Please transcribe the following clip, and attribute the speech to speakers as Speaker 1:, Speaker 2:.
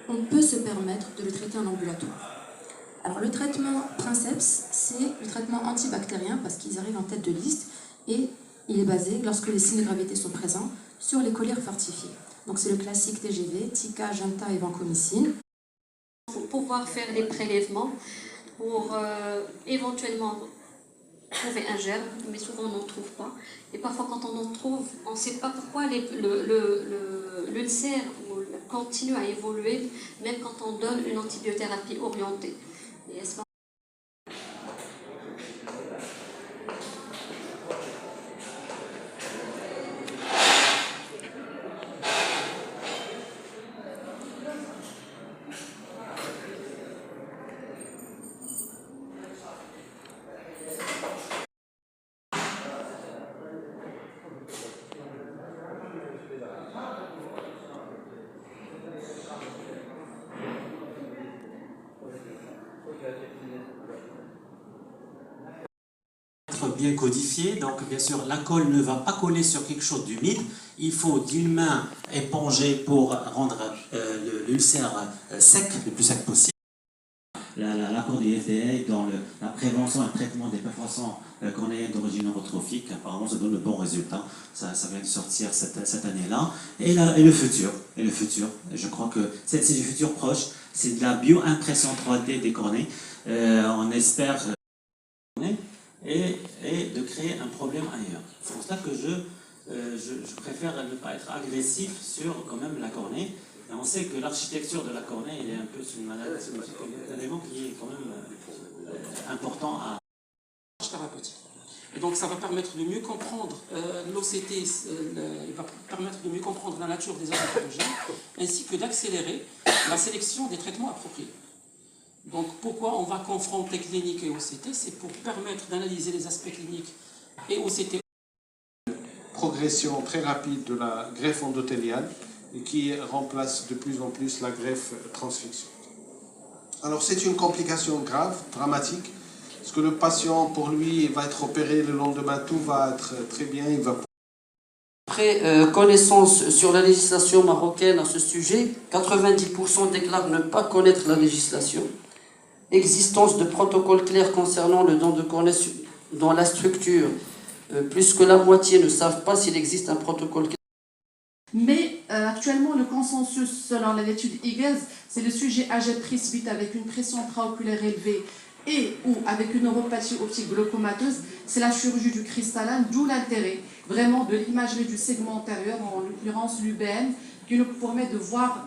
Speaker 1: On peut se permettre de le traiter en ambulatoire. Alors le traitement Princeps, c'est le traitement antibactérien parce qu'ils arrivent en tête de liste et il est basé, lorsque les signes de gravité sont présents, sur les collyres fortifiés. Donc c'est le classique TGV, Tika, Janta et vancomycine.
Speaker 2: Pour pouvoir faire des prélèvements, pour éventuellement trouver un germe, mais souvent on n'en trouve pas. Et parfois quand on en trouve, on ne sait pas pourquoi l'ulcère continue à évoluer, même quand on donne une antibiothérapie orientée. Et
Speaker 3: bien codifié, donc bien sûr la colle ne va pas coller sur quelque chose d'humide, il faut d'une main éponger pour rendre l'ulcère sec, le plus sec possible. L'accord du FDA dans la prévention et le traitement des perforations cornéennes d'origine neurotrophique, apparemment ça donne de bons résultats, ça vient de sortir cette année-là. Et le futur, je crois que c'est du futur proche, c'est de la bio-impression 3D des cornées, on espère et de créer un problème ailleurs. C'est pour ça que je préfère ne pas être agressif sur quand même la cornée. Et on sait que l'architecture de la cornée, il est un peu une maladie, c'est un élément qui est quand même important à...
Speaker 4: thérapeutique. Et donc ça va permettre de mieux comprendre l'OCT, il va permettre de mieux comprendre la nature des agents pathogènes, ainsi que d'accélérer la sélection des traitements appropriés. Donc pourquoi on va confronter clinique et OCT? C'est pour permettre d'analyser les aspects cliniques et OCT.
Speaker 5: Progression très rapide de la greffe endothéliale et qui remplace de plus en plus la greffe transfixion. Alors c'est une complication grave, dramatique, parce que le patient, pour lui, va être opéré le lendemain, tout va être très bien, il va...
Speaker 6: Après connaissance sur la législation marocaine à ce sujet, 90% déclarent ne pas connaître la législation. Existence de protocoles clairs concernant le don de cornée dans la structure. Plus que la moitié ne savent pas s'il existe un protocole clair.
Speaker 7: Mais actuellement, le consensus selon l'étude Eagles, c'est le sujet âgé presbyte avec une pression intraoculaire élevée et ou avec une neuropathie optique glaucomateuse, c'est la chirurgie du cristallin, d'où l'intérêt vraiment de l'imagerie du segment antérieur, en l'occurrence l'UBM, qui nous permet de voir